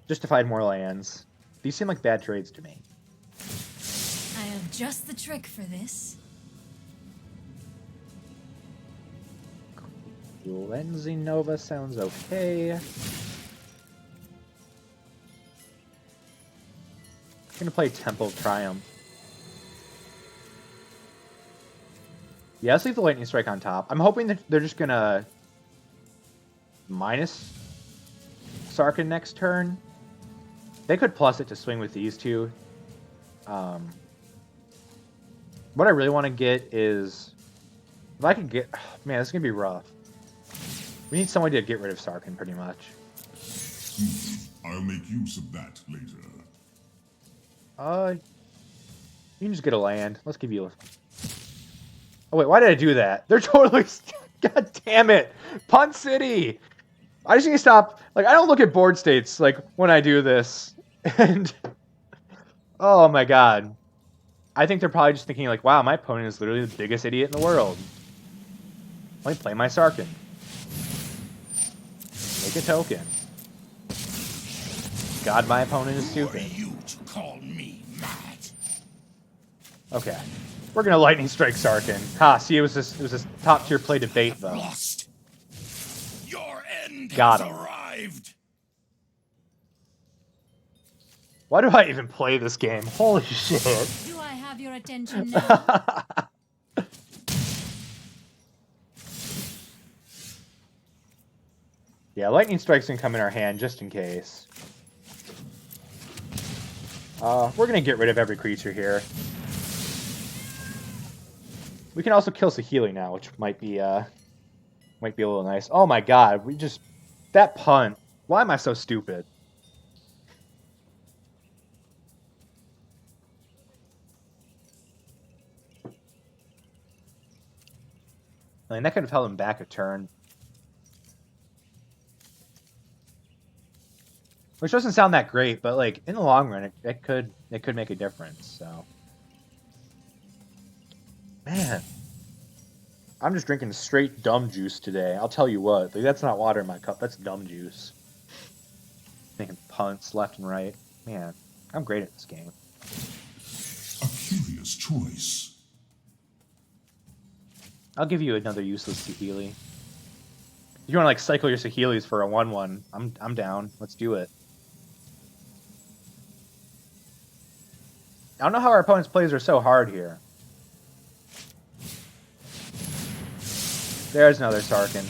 Just to find more lands. These seem like bad trades to me. I have just the trick for this. Lenzi Nova sounds okay. I'm gonna play Temple of Triumph. Yeah, let's leave the Lightning Strike on top. I'm hoping that they're just gonna minus Sarkan next turn. They could plus it to swing with these 2. What I really want to get is... If I could get... Man, this is gonna be rough. We need someone to get rid of Sarkan, pretty much. I'll make use of that later. You can just get a land. Let's give you a... Oh, wait, why did I do that? They're totally... God damn it! Punt City! I just need to stop... Like, I don't look at board states, like, when I do this. And... Oh, my God. I think they're probably just thinking, like, wow, my opponent is literally the biggest idiot in the world. Let me play my Sarkan. Make a token. God, my opponent is stupid. Who are you to call me mad? Okay. We're gonna Lightning Strike Sarkan. Ha, see, it was this top tier play debate, though. Lost. Your end Got has him. arrived. Why do I even play this game? Holy shit. Do I have your attention now? Yeah, Lightning Strike's gonna come in our hand just in case. We're gonna get rid of every creature here. We can also kill Saheeli now, which might be a little nice. Oh my god, that punt. Why am I so stupid? I mean, that could have held him back a turn. Which doesn't sound that great, but like in the long run, it could make a difference. So, man, I'm just drinking straight dumb juice today. I'll tell you what, like that's not water in my cup. That's dumb juice. Making punts left and right. Man, I'm great at this game. A curious choice. I'll give you another useless Saheeli. If you want to like cycle your Saheelis for a 1/1, I'm down. Let's do it. I don't know how our opponent's plays are so hard here. There's another Sarkan.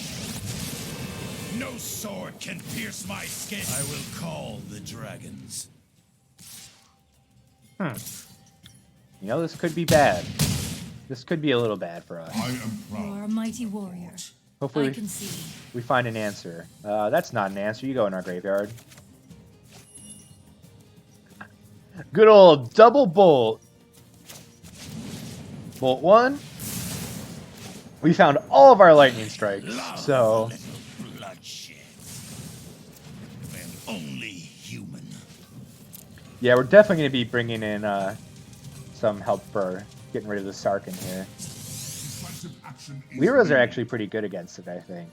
No sword can pierce my skin. I will call the dragons. You know, this could be bad. This could be a little bad for us. I am You proud. are a mighty warrior. Hopefully I can see. we find an answer. That's not an answer. You go in our graveyard. Good old double bolt. Bolt 1. We found all of our lightning strikes. So Little bloodshed. I am only human. yeah, we're definitely going to be bringing in some help for getting rid of the Sarkan here. Decisive action is Lyras are needed. actually pretty good against it, I think.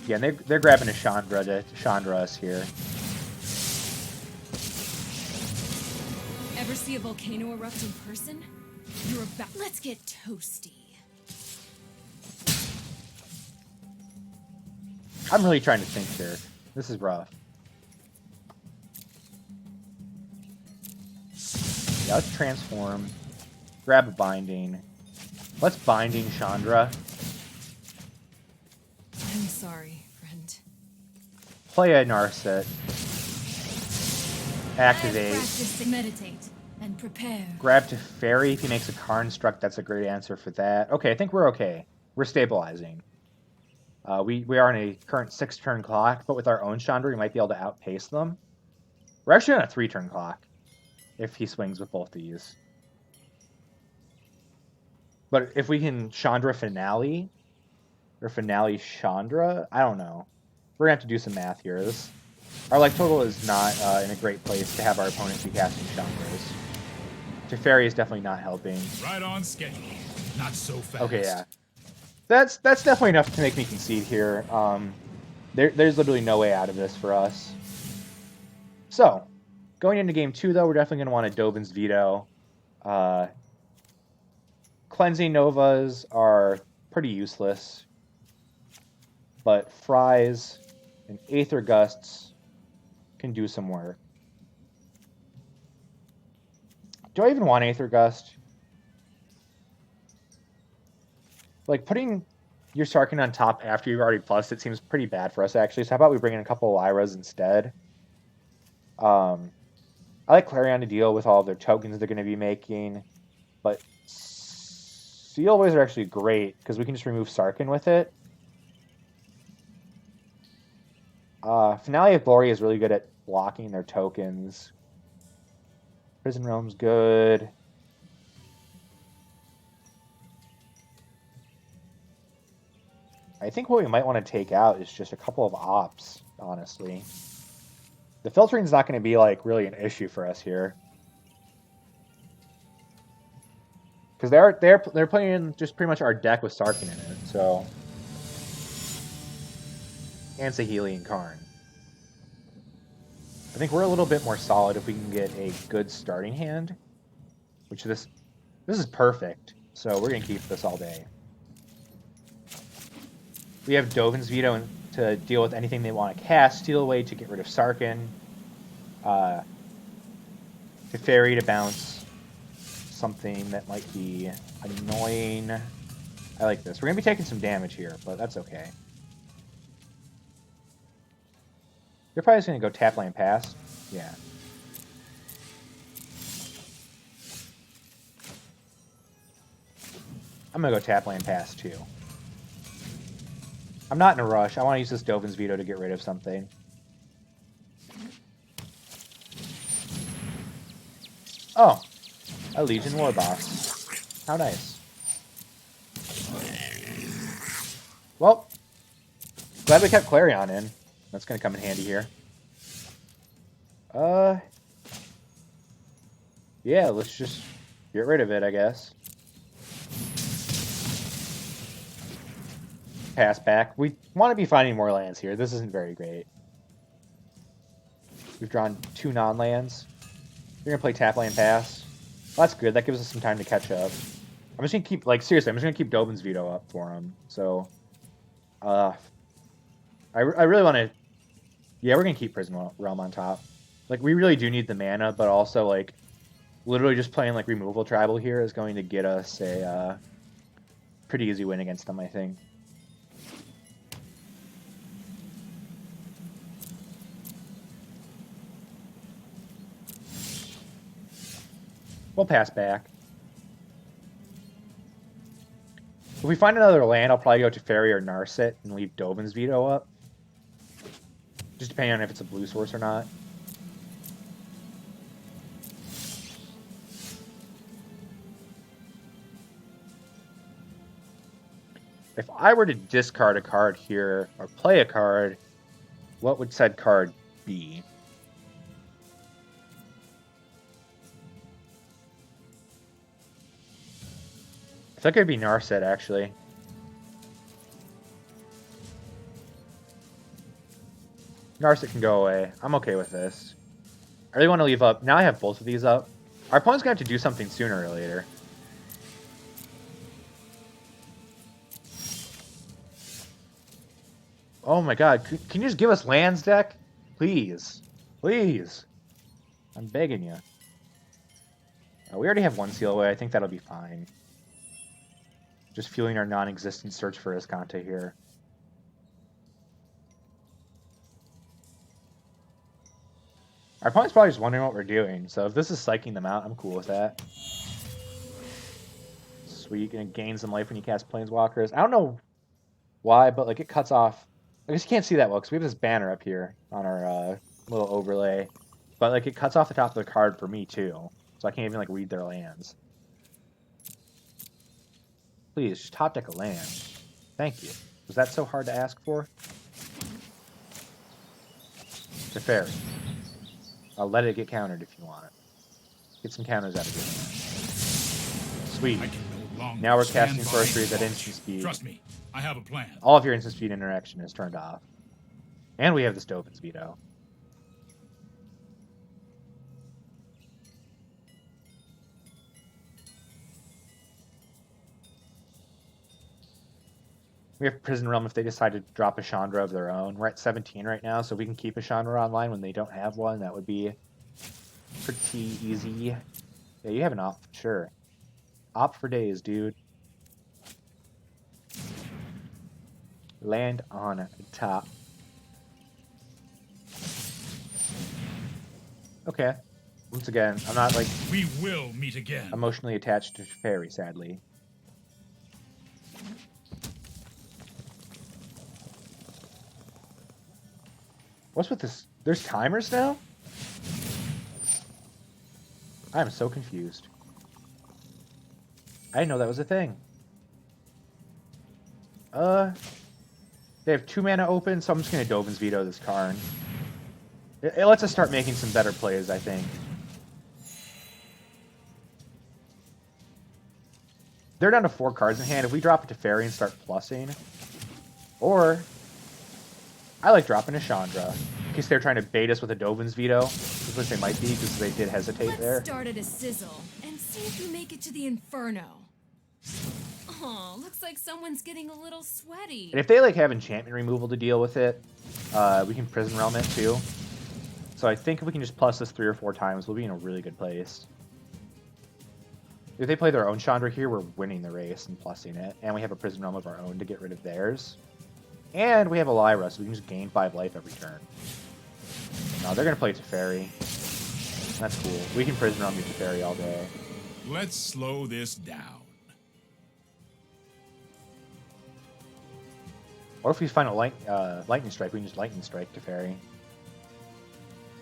Yeah, and they're grabbing a Chandra to Chandra us here. Ever see a volcano erupt in person? You're about. Let's get toasty. I'm really trying to think here. This is rough. Yeah, let's transform. Grab a binding. Let's binding Chandra. I'm sorry, friend. Play a Narset. Activate. Practice to meditate and prepare. Grab to Fairy. If he makes a Construct, that's a great answer for that. Okay, I think we're okay. We're stabilizing. We are on a current 6-turn clock, but with our own Chandra, we might be able to outpace them. We're actually on a 3-turn clock if he swings with both these. But if we can Chandra Finale, or Finale Chandra, I don't know. We're going to have to do some math here. Our life total is not in a great place to have our opponent be casting Chandras. Teferi is definitely not helping. Right on schedule. Not so fast. Okay, yeah. That's definitely enough to make me concede here. There's literally no way out of this for us. So, going into game 2, though, we're definitely going to want a Dovin's Veto. Cleansing Novas are pretty useless. But Fries and Aether Gusts can do some work. Do I even want Aether Gust? Like, putting your Sarkin on top after you've already plussed it seems pretty bad for us, actually. So how about we bring in a couple of Lyras instead? I like Clarion to deal with all of their tokens they're going to be making. But Seal Boys are actually great, because we can just remove Sarkin with it. Finale of Glory is really good at blocking their tokens. Prison Realm's good. I think what we might want to take out is just a couple of ops, honestly. The filtering's not going to be like really an issue for us here. Because they're playing just pretty much our deck with Sarkin in it, so. And Saheeli and Karn. I think we're a little bit more solid if we can get a good starting hand. Which this is perfect. So we're going to keep this all day. We have Dovin's Veto to deal with anything they want to cast. Steal Away to get rid of Sarkin. Teferi to bounce something that might be annoying. I like this. We're going to be taking some damage here, but that's okay. You're probably just going to go tap land pass. Yeah. I'm going to go tap land pass too. I'm not in a rush. I want to use this Dovin's Veto to get rid of something. Oh, a Legion War boss. How nice. Well, glad we kept Clarion in. That's going to come in handy here. Yeah, let's just get rid of it, I guess. Pass back. We want to be finding more lands here. This isn't very great. We've drawn 2 non-lands. You're going to play tap land pass. Well, that's good. That gives us some time to catch up. I'm just going to keep, like, seriously, I'm just going to keep Dovin's Veto up for him. So, I really want to, yeah, we're going to keep Prison Realm on top. Like, we really do need the mana, but also, like, literally just playing, like, Removal Tribal here is going to get us a pretty easy win against them, I think. We'll pass back. If we find another land, I'll probably go to Fairy or Narset and leave Dovin's Veto up. Just depending on if it's a blue source or not. If I were to discard a card here, or play a card, what would said card be? I think it'd be Narset, actually. Narset can go away. I'm okay with this. I really want to leave up. Now I have both of these up. Our opponent's going to have to do something sooner or later. Oh my god. Can you just give us lands, deck? Please. Please. I'm begging you. We already have 1 seal away. I think that'll be fine. Just fueling our non-existent search for Escante here. Our opponent's probably just wondering what we're doing, so if this is psyching them out, I'm cool with that. Sweet, gonna gain some life when you cast Planeswalkers. I don't know why, but like it cuts off. I guess you can't see that well because we have this banner up here on our little overlay, but like it cuts off the top of the card for me too, so I can't even like read their lands. Please, just top deck a land. Thank you. Was that so hard to ask for? It's a fairy. I'll let it get countered if you want it. Get some counters out of it. Sweet. Now we're casting sorceries at instant speed. Trust me, I have a plan. All of your instant speed interaction is turned off. And we have this Dovin's Veto. We have Prison Realm if they decide to drop a Chandra of their own. We're at 17 right now, so we can keep a Chandra online when they don't have one. That would be pretty easy. Yeah, you have an op, sure. Op for days, dude. Land on top. Okay. Once again, I'm not like We will meet again. emotionally attached to Fairy, sadly. What's with this? There's timers now? I am so confused. I didn't know that was a thing. They have 2 mana open, so I'm just going to Dovin's Veto this Karn. It lets us start making some better plays, I think. They're down to 4 cards in hand. If we drop it to Fairy and start plussing, or I like dropping a Chandra in case they're trying to bait us with a Dovin's Veto, which they might be because they did hesitate there. Let's start at a sizzle and see if you make it to the Inferno. Oh, looks like someone's getting a little sweaty. And if they like have enchantment removal to deal with it, we can Prison Realm it too. So I think if we can just plus this 3 or 4 times, we'll be in a really good place. If they play their own Chandra here, we're winning the race and plussing it. And we have a Prison Realm of our own to get rid of theirs. And we have a Lyra, so we can just gain 5 life every turn. No, they're going to play Teferi. That's cool. We can Prison Realm your Teferi all day. Let's slow this down. What if we find a lightning strike? We can just lightning strike Teferi.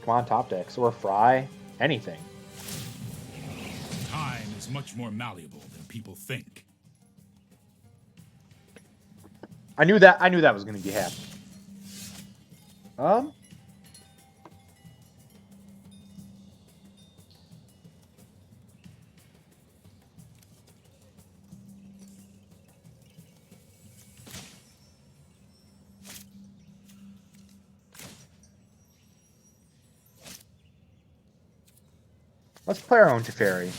Come on, top decks or Fry, anything. Time is much more malleable than people think. I knew that was going to be happening. Let's play our own Teferi.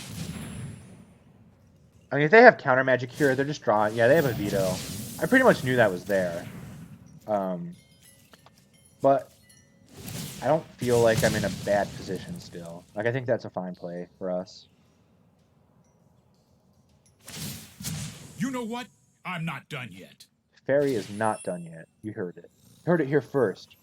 I mean, if they have counter magic here, they're just drawing. Yeah, they have a veto. I pretty much knew that was there. But I don't feel like I'm in a bad position still. Like, I think that's a fine play for us. You know what? I'm not done yet. Teferi is not done yet. You heard it. Heard it here first.